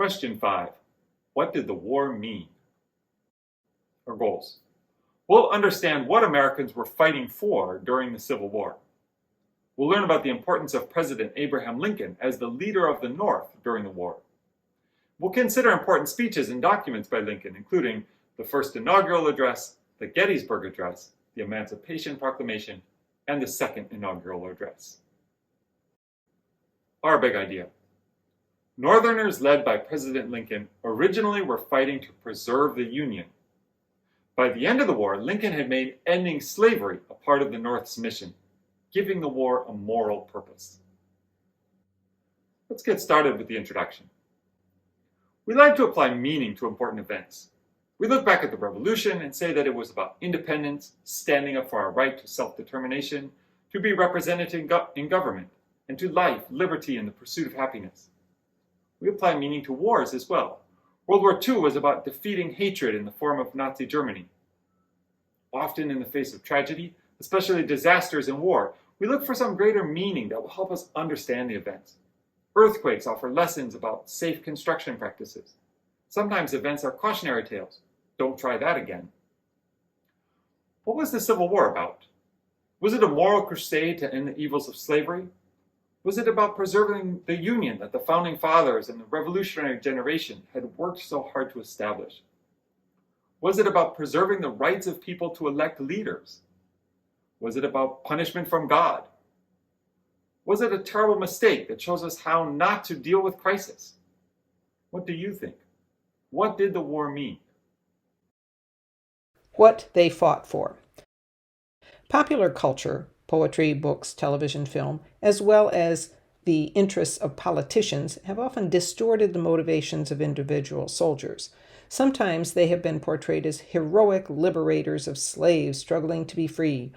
Question 5. What did the war mean? Our goals. We'll understand what Americans were fighting for during the Civil War. We'll learn about the importance of President Abraham Lincoln as the leader of the North during the war. We'll consider important speeches and documents by Lincoln, including the first inaugural address, the Gettysburg Address, the Emancipation Proclamation, and the second inaugural address. Our big idea. Northerners led by President Lincoln originally were fighting to preserve the Union. By the end of the war, Lincoln had made ending slavery a part of the North's mission, giving the war a moral purpose. Let's get started with the introduction. We like to apply meaning to important events. We look back at the Revolution and say that it was about independence, standing up for our right to self-determination, to be represented in government, and to life, liberty, and the pursuit of happiness. We apply meaning to wars as well. World War II was about defeating hatred in the form of Nazi Germany. Often in the face of tragedy, especially disasters in war, we look for some greater meaning that will help us understand the events. Earthquakes offer lessons about safe construction practices. Sometimes events are cautionary tales. Don't try that again. What was the Civil War about? Was it a moral crusade to end the evils of slavery? Was it about preserving the Union that the Founding Fathers and the revolutionary generation had worked so hard to establish? Was it about preserving the rights of people to elect leaders? Was it about punishment from God? Was it a terrible mistake that shows us how not to deal with crisis? What do you think? What did the war mean? What they fought for. Popular culture, poetry, books, television, film, as well as the interests of politicians have often distorted the motivations of individual soldiers. Sometimes they have been portrayed as heroic liberators of slaves struggling to be free,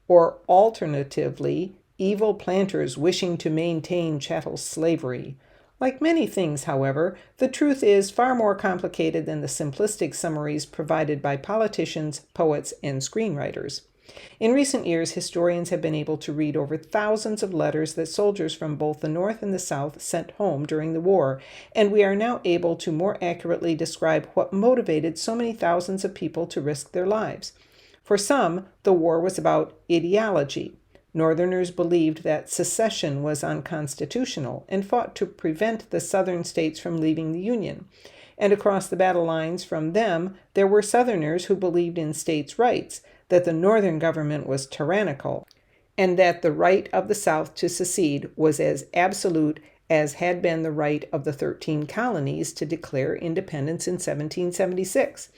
or alternatively, evil planters wishing to maintain chattel slavery. Like many things, however, the truth is far more complicated than the simplistic summaries provided by politicians, poets, and screenwriters. In recent years, historians have been able to read over thousands of letters that soldiers from both the North and the South sent home during the war, and we are now able to more accurately describe what motivated so many thousands of people to risk their lives. For some, the war was about ideology. Northerners believed that secession was unconstitutional and fought to prevent the Southern states from leaving the Union. And across the battle lines from them, there were Southerners who believed in states' rights, that the Northern government was tyrannical, and that the right of the South to secede was as absolute as had been the right of the 13 colonies to declare independence in 1776.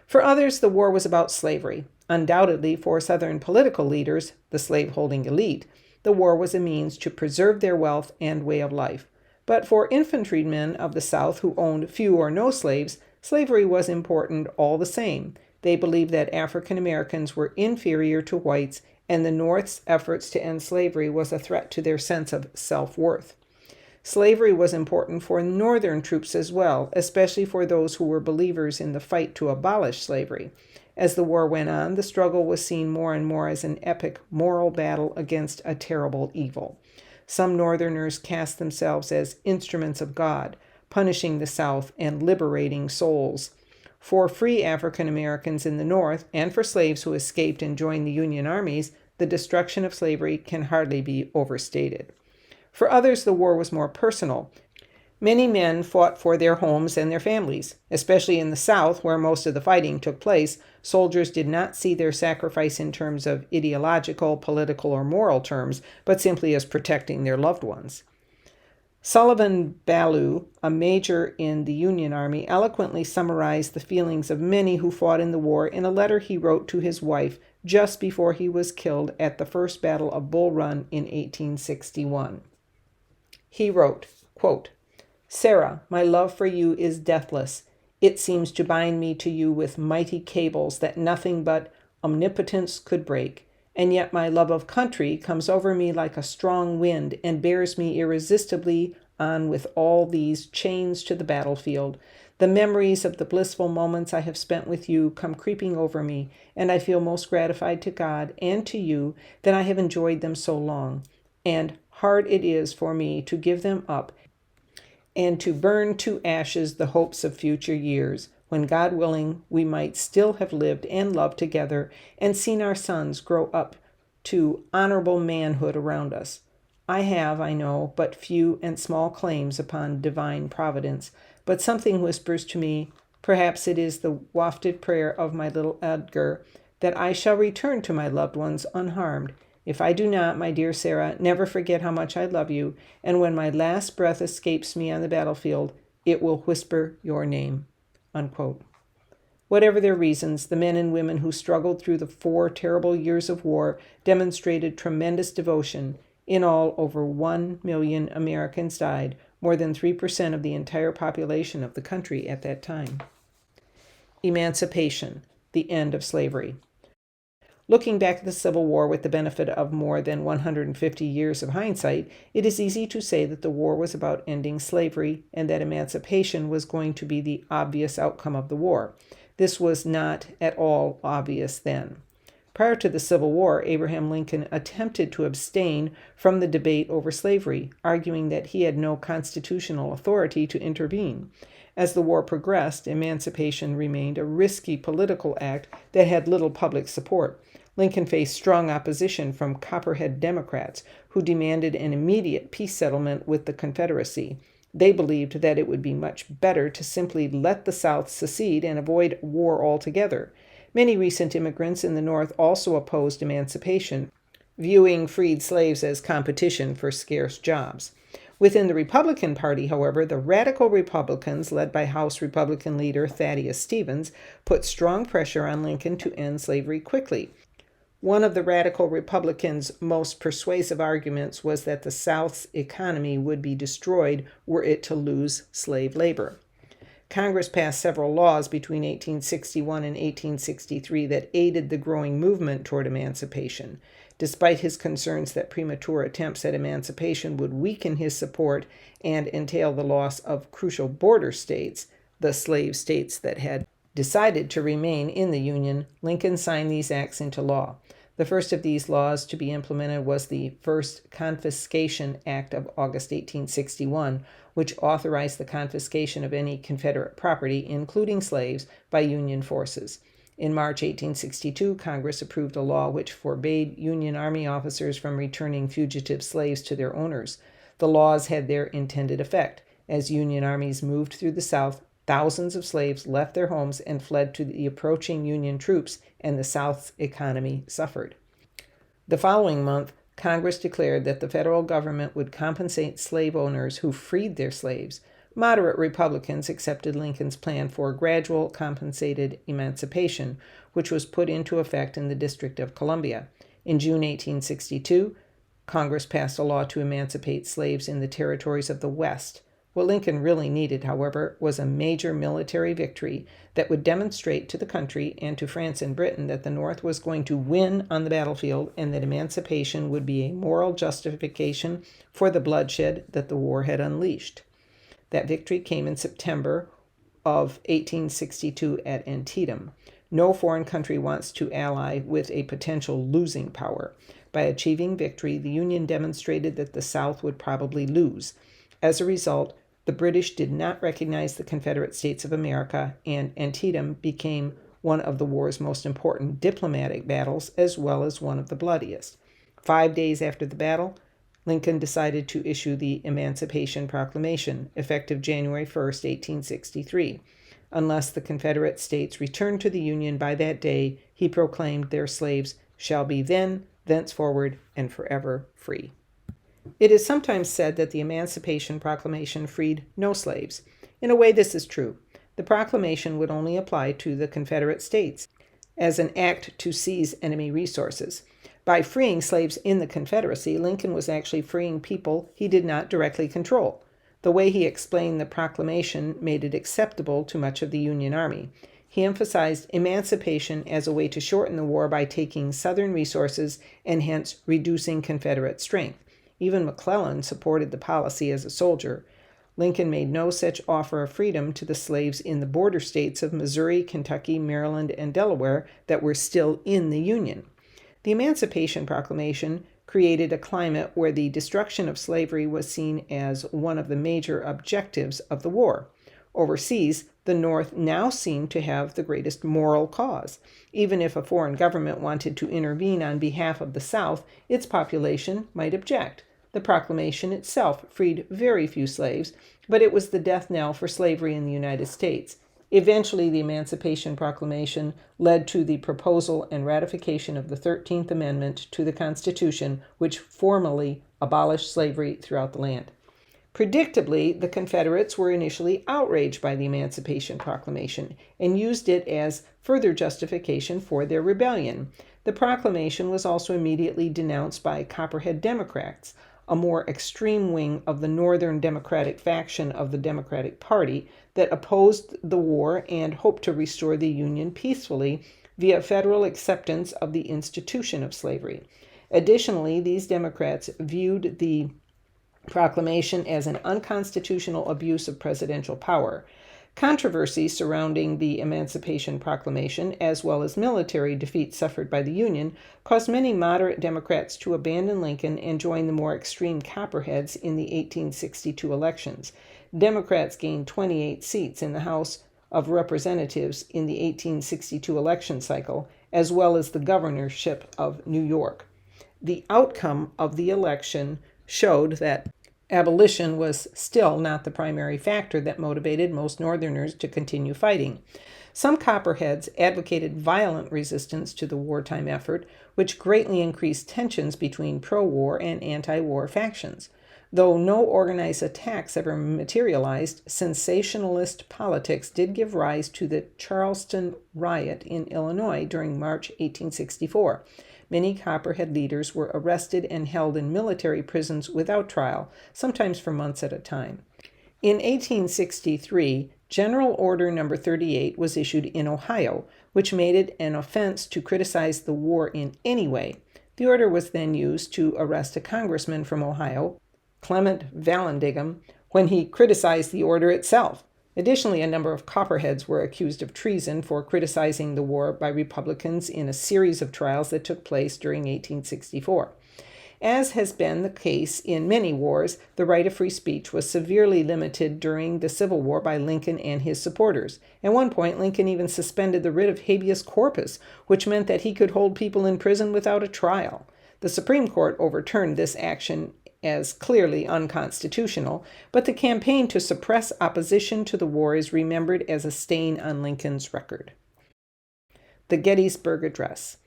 For others, the war was about slavery. Undoubtedly, for Southern political leaders, the slave-holding elite, the war was a means to preserve their wealth and way of life. But for infantrymen of the South who owned few or no slaves, slavery was important all the same. They believed that African Americans were inferior to whites, and the North's efforts to end slavery was a threat to their sense of self-worth. Slavery was important for Northern troops as well, especially for those who were believers in the fight to abolish slavery. As the war went on, the struggle was seen more and more as an epic moral battle against a terrible evil. Some Northerners cast themselves as instruments of God, punishing the South and liberating souls. For free African Americans in the North, and for slaves who escaped and joined the Union armies, the destruction of slavery can hardly be overstated. For others, the war was more personal. Many men fought for their homes and their families. Especially in the South, where most of the fighting took place, soldiers did not see their sacrifice in terms of ideological, political, or moral terms, but simply as protecting their loved ones. Sullivan Ballou, a major in the Union Army, eloquently summarized the feelings of many who fought in the war in a letter he wrote to his wife just before he was killed at the First Battle of Bull Run in 1861. He wrote, quote, "Sarah, my love for you is deathless. It seems to bind me to you with mighty cables that nothing but omnipotence could break. And yet my love of country comes over me like a strong wind and bears me irresistibly on with all these chains to the battlefield. The memories of the blissful moments I have spent with you come creeping over me, and I feel most gratified to God and to you that I have enjoyed them so long. And hard it is for me to give them up, and to burn to ashes the hopes of future years, when, God willing, we might still have lived and loved together and seen our sons grow up to honorable manhood around us. I have, I know, but few and small claims upon divine providence, but something whispers to me, perhaps it is the wafted prayer of my little Edgar, that I shall return to my loved ones unharmed. If I do not, my dear Sarah, never forget how much I love you, and when my last breath escapes me on the battlefield, it will whisper your name." Unquote. Whatever their reasons, the men and women who struggled through the 4 terrible years of war demonstrated tremendous devotion. In all, over 1 million Americans died, more than 3% of the entire population of the country at that time. Emancipation, the end of slavery. Looking back at the Civil War with the benefit of more than 150 years of hindsight, it is easy to say that the war was about ending slavery and that emancipation was going to be the obvious outcome of the war. This was not at all obvious then. Prior to the Civil War, Abraham Lincoln attempted to abstain from the debate over slavery, arguing that he had no constitutional authority to intervene. As the war progressed, emancipation remained a risky political act that had little public support. Lincoln faced strong opposition from Copperhead Democrats, who demanded an immediate peace settlement with the Confederacy. They believed that it would be much better to simply let the South secede and avoid war altogether. Many recent immigrants in the North also opposed emancipation, viewing freed slaves as competition for scarce jobs. Within the Republican Party, however, the radical Republicans, led by House Republican leader Thaddeus Stevens, put strong pressure on Lincoln to end slavery quickly. One of the radical Republicans' most persuasive arguments was that the South's economy would be destroyed were it to lose slave labor. Congress passed several laws between 1861 and 1863 that aided the growing movement toward emancipation. Despite his concerns that premature attempts at emancipation would weaken his support and entail the loss of crucial border states, the slave states that had decided to remain in the Union, Lincoln signed these acts into law. The first of these laws to be implemented was the First Confiscation Act of August 1861, which authorized the confiscation of any Confederate property, including slaves, by Union forces. In March 1862, Congress approved a law which forbade Union Army officers from returning fugitive slaves to their owners. The laws had their intended effect. As Union armies moved through the South, thousands of slaves left their homes and fled to the approaching Union troops, and the South's economy suffered. The following month, Congress declared that the federal government would compensate slave owners who freed their slaves. Moderate Republicans accepted Lincoln's plan for gradual compensated emancipation, which was put into effect in the District of Columbia. In June 1862, Congress passed a law to emancipate slaves in the territories of the West. What Lincoln really needed, however, was a major military victory that would demonstrate to the country and to France and Britain that the North was going to win on the battlefield and that emancipation would be a moral justification for the bloodshed that the war had unleashed. That victory came in September of 1862 at Antietam. No foreign country wants to ally with a potential losing power. By achieving victory, the Union demonstrated that the South would probably lose. As a result, the British did not recognize the Confederate States of America, and Antietam became one of the war's most important diplomatic battles, as well as one of the bloodiest. 5 days after the battle, Lincoln decided to issue the Emancipation Proclamation, effective January 1, 1863. Unless the Confederate States returned to the Union by that day, he proclaimed their slaves shall be then, thenceforward, and forever free. It is sometimes said that the Emancipation Proclamation freed no slaves. In a way, this is true. The proclamation would only apply to the Confederate States as an act to seize enemy resources. By freeing slaves in the Confederacy, Lincoln was actually freeing people he did not directly control. The way he explained the proclamation made it acceptable to much of the Union Army. He emphasized emancipation as a way to shorten the war by taking Southern resources and hence reducing Confederate strength. Even McClellan supported the policy as a soldier. Lincoln made no such offer of freedom to the slaves in the border states of Missouri, Kentucky, Maryland, and Delaware that were still in the Union. The Emancipation Proclamation created a climate where the destruction of slavery was seen as one of the major objectives of the war. Overseas, the North now seemed to have the greatest moral cause. Even if a foreign government wanted to intervene on behalf of the South, its population might object. The proclamation itself freed very few slaves, but it was the death knell for slavery in the United States. Eventually, the Emancipation Proclamation led to the proposal and ratification of the 13th Amendment to the Constitution, which formally abolished slavery throughout the land. Predictably, the Confederates were initially outraged by the Emancipation Proclamation and used it as further justification for their rebellion. The proclamation was also immediately denounced by Copperhead Democrats, a more extreme wing of the Northern Democratic faction of the Democratic Party that opposed the war and hoped to restore the Union peacefully via federal acceptance of the institution of slavery. Additionally, these Democrats viewed the proclamation as an unconstitutional abuse of presidential power. Controversy surrounding the Emancipation Proclamation, as well as military defeats suffered by the Union, caused many moderate Democrats to abandon Lincoln and join the more extreme Copperheads in the 1862 elections. Democrats gained 28 seats in the House of Representatives in the 1862 election cycle, as well as the governorship of New York. The outcome of the election showed that abolition was still not the primary factor that motivated most Northerners to continue fighting. Some Copperheads advocated violent resistance to the wartime effort, which greatly increased tensions between pro-war and anti-war factions. Though no organized attacks ever materialized, sensationalist politics did give rise to the Charleston riot in Illinois during March 1864. Many Copperhead leaders were arrested and held in military prisons without trial, sometimes for months at a time. In 1863, General Order No. 38 was issued in Ohio, which made it an offense to criticize the war in any way. The order was then used to arrest a congressman from Ohio, Clement Vallandigham, when he criticized the order itself. Additionally, a number of Copperheads were accused of treason for criticizing the war by Republicans in a series of trials that took place during 1864. As has been the case in many wars, the right of free speech was severely limited during the Civil War by Lincoln and his supporters. At one point, Lincoln even suspended the writ of habeas corpus, which meant that he could hold people in prison without a trial. The Supreme Court overturned this action as clearly unconstitutional, but the campaign to suppress opposition to the war is remembered as a stain on Lincoln's record. The Gettysburg Address.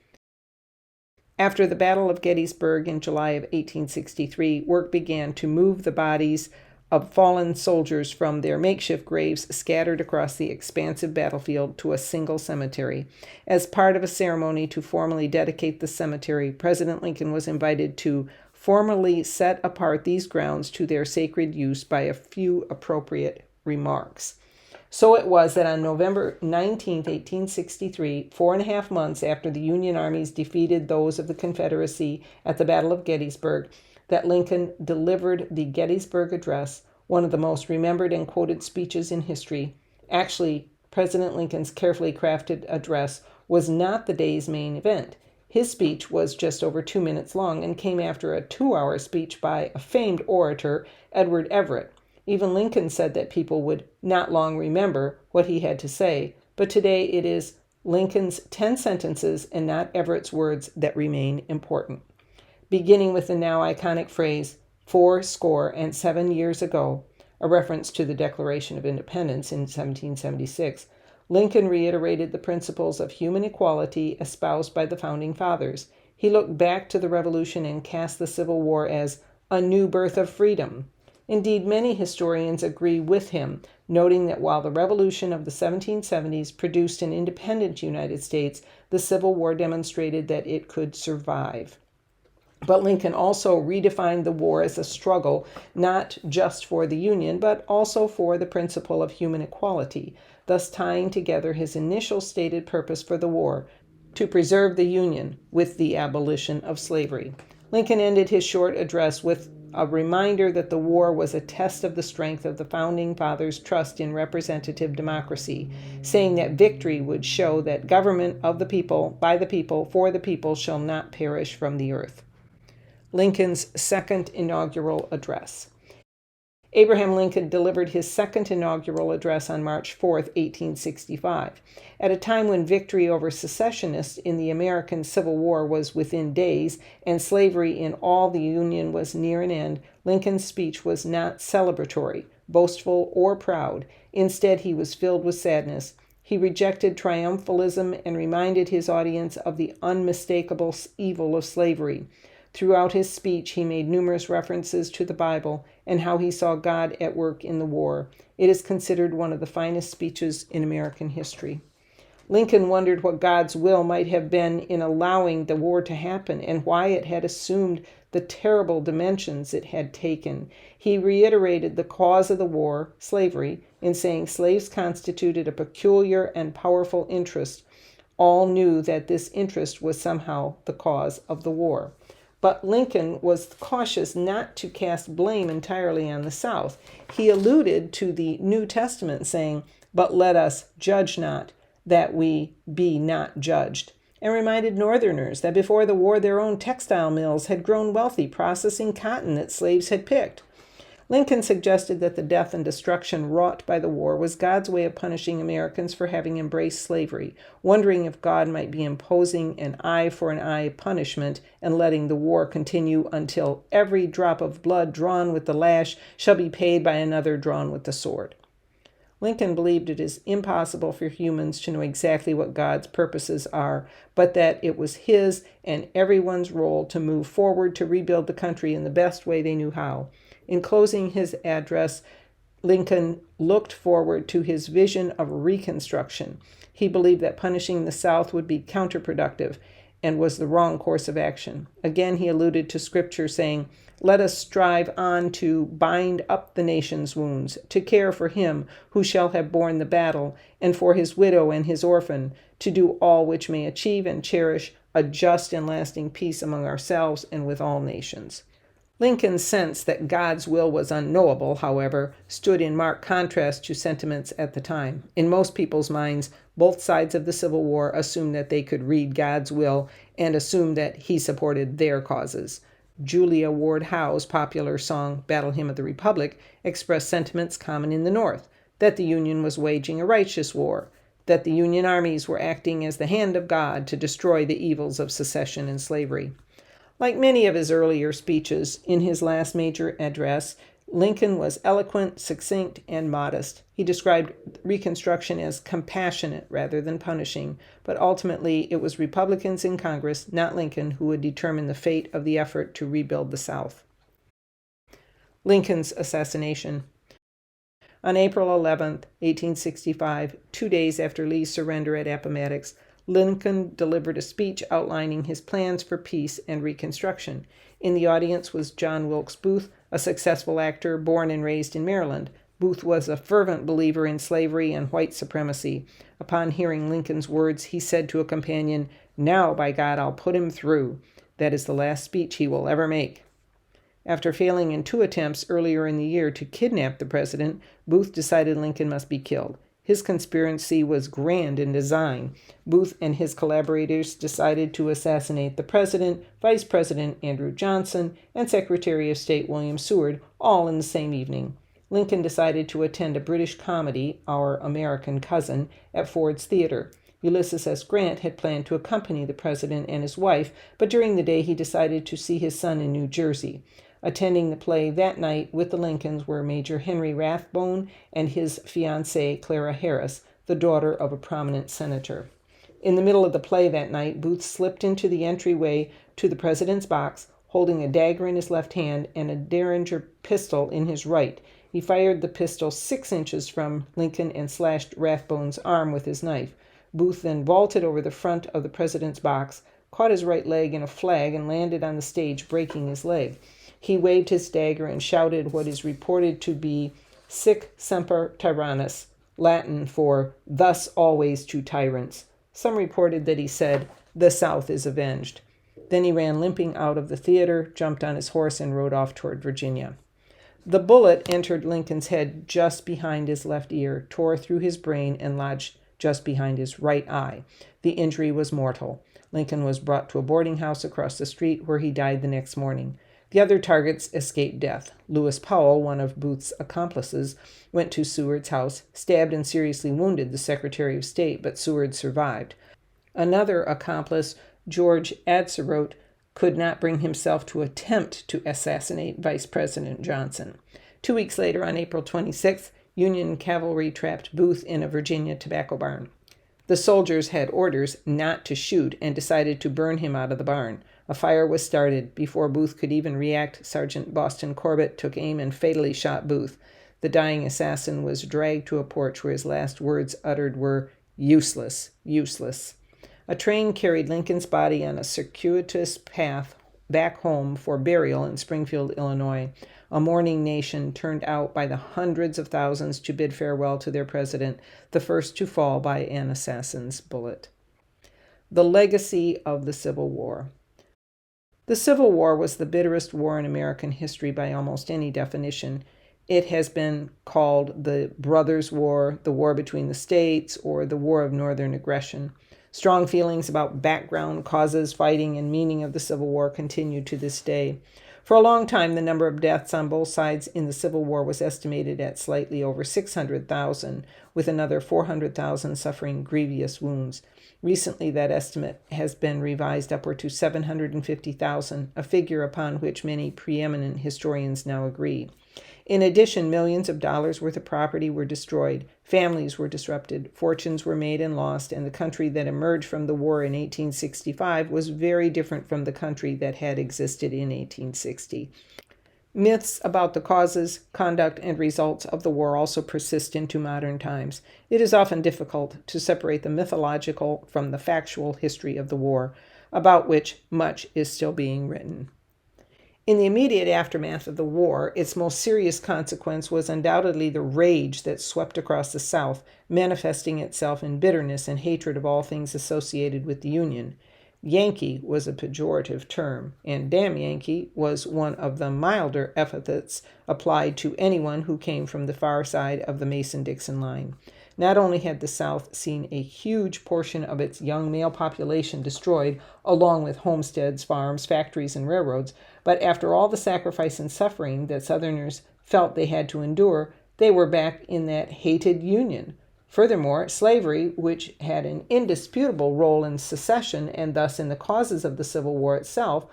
After the Battle of Gettysburg in July of 1863, work began to move the bodies of fallen soldiers from their makeshift graves scattered across the expansive battlefield to a single cemetery. As part of a ceremony to formally dedicate the cemetery, President Lincoln was invited to formally set apart these grounds to their sacred use by a few appropriate remarks. So it was that on November 19, 1863, 4.5 months after the Union armies defeated those of the Confederacy at the Battle of Gettysburg, that Lincoln delivered the Gettysburg Address, one of the most remembered and quoted speeches in history. Actually, President Lincoln's carefully crafted address was not the day's main event. His speech was just over 2 minutes long and came after a 2-hour speech by a famed orator, Edward Everett. Even Lincoln said that people would not long remember what he had to say, but today it is Lincoln's 10 sentences and not Everett's words that remain important. Beginning with the now iconic phrase, 77 years ago, a reference to the Declaration of Independence in 1776, Lincoln reiterated the principles of human equality espoused by the Founding Fathers. He looked back to the Revolution and cast the Civil War as a new birth of freedom. Indeed, many historians agree with him, noting that while the Revolution of the 1770s produced an independent United States, the Civil War demonstrated that it could survive. But Lincoln also redefined the war as a struggle not just for the Union, but also for the principle of human equality, thus tying together his initial stated purpose for the war, to preserve the Union with the abolition of slavery. Lincoln ended his short address with a reminder that the war was a test of the strength of the Founding Fathers' trust in representative democracy, saying that victory would show that government of the people, by the people, for the people shall not perish from the earth. Lincoln's second inaugural address. Abraham Lincoln delivered his second inaugural address on March 4, 1865. At a time when victory over secessionists in the American Civil War was within days and slavery in all the Union was near an end, Lincoln's speech was not celebratory, boastful, or proud. Instead, he was filled with sadness. He rejected triumphalism and reminded his audience of the unmistakable evil of slavery. Throughout his speech, he made numerous references to the Bible and how he saw God at work in the war. It is considered one of the finest speeches in American history. Lincoln wondered what God's will might have been in allowing the war to happen and why it had assumed the terrible dimensions it had taken. He reiterated the cause of the war, slavery, in saying slaves constituted a peculiar and powerful interest. All knew that this interest was somehow the cause of the war. But Lincoln was cautious not to cast blame entirely on the South. He alluded to the New Testament, saying, "But let us judge not, that we be not judged," and reminded Northerners that before the war their own textile mills had grown wealthy processing cotton that slaves had picked. Lincoln suggested that the death and destruction wrought by the war was God's way of punishing Americans for having embraced slavery, wondering if God might be imposing an eye for an eye punishment and letting the war continue until every drop of blood drawn with the lash shall be paid by another drawn with the sword. Lincoln believed it is impossible for humans to know exactly what God's purposes are, but that it was his and everyone's role to move forward to rebuild the country in the best way they knew how. In closing his address, Lincoln looked forward to his vision of Reconstruction. He believed that punishing the South would be counterproductive and was the wrong course of action. Again, he alluded to Scripture, saying, "Let us strive on to bind up the nation's wounds, to care for him who shall have borne the battle, and for his widow and his orphan, to do all which may achieve and cherish a just and lasting peace among ourselves and with all nations." Lincoln's sense that God's will was unknowable, however, stood in marked contrast to sentiments at the time. In most people's minds, both sides of the Civil War assumed that they could read God's will and assumed that he supported their causes. Julia Ward Howe's popular song, Battle Hymn of the Republic, expressed sentiments common in the North, that the Union was waging a righteous war, that the Union armies were acting as the hand of God to destroy the evils of secession and slavery. Like many of his earlier speeches, in his last major address, Lincoln was eloquent, succinct, and modest. He described Reconstruction as compassionate rather than punishing, but ultimately it was Republicans in Congress, not Lincoln, who would determine the fate of the effort to rebuild the South. Lincoln's assassination. On April 11, 1865, 2 days after Lee's surrender at Appomattox, Lincoln delivered a speech outlining his plans for peace and Reconstruction. In the audience was John Wilkes Booth, a successful actor born and raised in Maryland. Booth was a fervent believer in slavery and white supremacy. Upon hearing Lincoln's words, he said to a companion, "Now, by God, I'll put him through. That is the last speech he will ever make." After failing in 2 attempts earlier in the year to kidnap the president, Booth decided Lincoln must be killed. His conspiracy was grand in design. Booth and his collaborators decided to assassinate the president, Vice President Andrew Johnson, and Secretary of State William Seward, all in the same evening. Lincoln decided to attend a British comedy, Our American Cousin, at Ford's Theater. Ulysses S. Grant had planned to accompany the president and his wife, but during the day he decided to see his son in New Jersey. Attending the play that night with the Lincolns were Major Henry Rathbone and his fiancée Clara Harris, the daughter of a prominent senator. In the middle of the play that night, Booth slipped into the entryway to the president's box, holding a dagger in his left hand and a Derringer pistol in his right. He fired the pistol 6 inches from Lincoln and slashed Rathbone's arm with his knife. Booth then vaulted over the front of the president's box, caught his right leg in a flag, and landed on the stage, breaking his leg. He waved his dagger and shouted what is reported to be Sic semper tyrannis, Latin for "thus always to tyrants." Some reported that he said, "The South is avenged." Then he ran limping out of the theater, jumped on his horse, and rode off toward Virginia. The bullet entered Lincoln's head just behind his left ear, tore through his brain, and lodged just behind his right eye. The injury was mortal. Lincoln was brought to a boarding house across the street where he died the next morning. The other targets escaped death. Lewis Powell, one of Booth's accomplices, went to Seward's house, stabbed and seriously wounded the Secretary of State, but Seward survived. Another accomplice, George Atzerodt, could not bring himself to attempt to assassinate Vice President Johnson. 2 weeks later, on April 26th, Union cavalry trapped Booth in a Virginia tobacco barn. The soldiers had orders not to shoot and decided to burn him out of the barn. A fire was started. Before Booth could even react, Sergeant Boston Corbett took aim and fatally shot Booth. The dying assassin was dragged to a porch where his last words uttered were, "Useless, useless." A train carried Lincoln's body on a circuitous path back home for burial in Springfield, Illinois. A mourning nation turned out by the hundreds of thousands to bid farewell to their president, the first to fall by an assassin's bullet. The legacy of the Civil War. The Civil War was the bitterest war in American history by almost any definition. It has been called the Brothers' War, the war between the states, or the War of Northern Aggression. Strong feelings about background, causes, fighting, and meaning of the Civil War continue to this day. For a long time, the number of deaths on both sides in the Civil War was estimated at slightly over 600,000, with another 400,000 suffering grievous wounds. Recently, that estimate has been revised upward to 750,000, a figure upon which many preeminent historians now agree. In addition, millions of dollars worth of property were destroyed, families were disrupted, fortunes were made and lost, and the country that emerged from the war in 1865 was very different from the country that had existed in 1860. Myths about the causes, conduct, and results of the war also persist into modern times. It is often difficult to separate the mythological from the factual history of the war, about which much is still being written. In the immediate aftermath of the war, its most serious consequence was undoubtedly the rage that swept across the South, manifesting itself in bitterness and hatred of all things associated with the Union. Yankee was a pejorative term, and damn Yankee was one of the milder epithets applied to anyone who came from the far side of the Mason-Dixon line. Not only had the South seen a huge portion of its young male population destroyed, along with homesteads, farms, factories, and railroads, but after all the sacrifice and suffering that Southerners felt they had to endure, they were back in that hated Union. Furthermore, slavery, which had an indisputable role in secession and thus in the causes of the Civil War itself,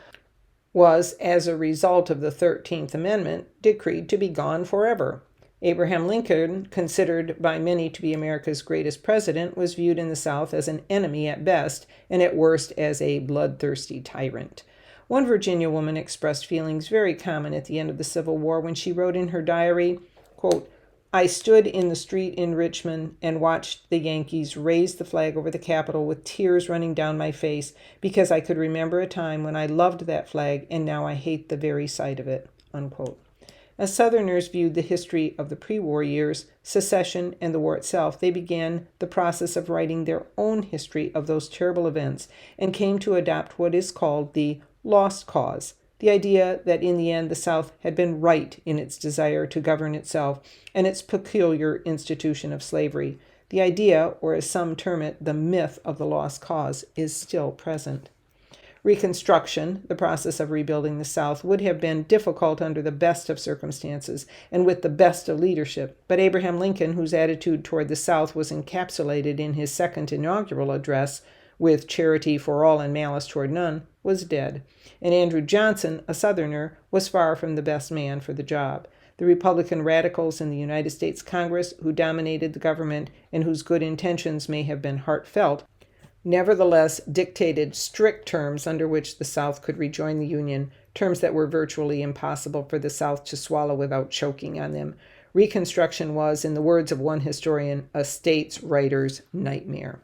was, as a result of the 13th Amendment, decreed to be gone forever. Abraham Lincoln, considered by many to be America's greatest president, was viewed in the South as an enemy at best, and at worst as a bloodthirsty tyrant. One Virginia woman expressed feelings very common at the end of the Civil War when she wrote in her diary, quote, "I stood in the street in Richmond and watched the Yankees raise the flag over the Capitol with tears running down my face because I could remember a time when I loved that flag and now I hate the very sight of it." Unquote. As Southerners viewed the history of the pre-war years, secession, and the war itself, they began the process of writing their own history of those terrible events and came to adopt what is called the lost cause, the idea that in the end the South had been right in its desire to govern itself and its peculiar institution of slavery. The idea, or as some term it, the myth of the lost cause, is still present. Reconstruction, the process of rebuilding the South, would have been difficult under the best of circumstances and with the best of leadership, but Abraham Lincoln, whose attitude toward the South was encapsulated in his second inaugural address, with charity for all and malice toward none, was dead, and Andrew Johnson, a Southerner, was far from the best man for the job. The Republican radicals in the United States Congress, who dominated the government and whose good intentions may have been heartfelt, nevertheless dictated strict terms under which the South could rejoin the Union, terms that were virtually impossible for the South to swallow without choking on them. Reconstruction was, in the words of one historian, a states' writer's nightmare.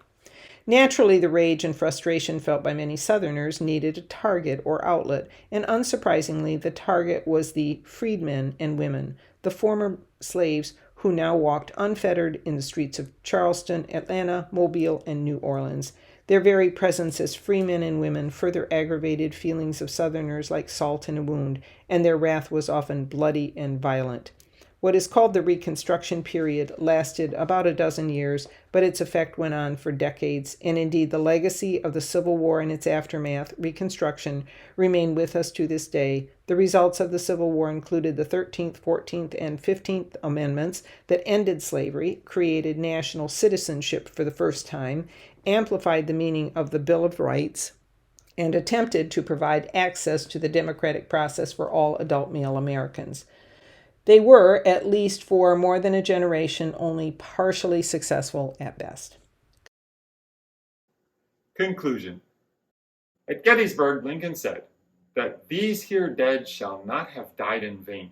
Naturally, the rage and frustration felt by many Southerners needed a target or outlet, and unsurprisingly, the target was the freedmen and women, the former slaves who now walked unfettered in the streets of Charleston, Atlanta, Mobile, and New Orleans. Their very presence as free men and women further aggravated feelings of Southerners like salt in a wound, and their wrath was often bloody and violent. What is called the Reconstruction period lasted about a dozen years, but its effect went on for decades, and indeed the legacy of the Civil War and its aftermath, Reconstruction, remain with us to this day. The results of the Civil War included the 13th, 14th, and 15th Amendments that ended slavery, created national citizenship for the first time, amplified the meaning of the Bill of Rights, and attempted to provide access to the democratic process for all adult male Americans. They were, at least for more than a generation, only partially successful at best. Conclusion. At Gettysburg, Lincoln said that these here dead shall not have died in vain.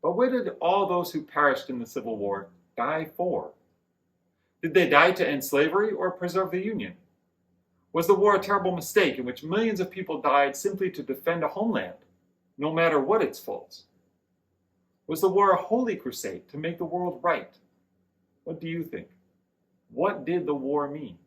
But what did all those who perished in the Civil War die for? Did they die to end slavery or preserve the Union? Was the war a terrible mistake in which millions of people died simply to defend a homeland, no matter what its faults? Was the war a holy crusade to make the world right? What do you think? What did the war mean?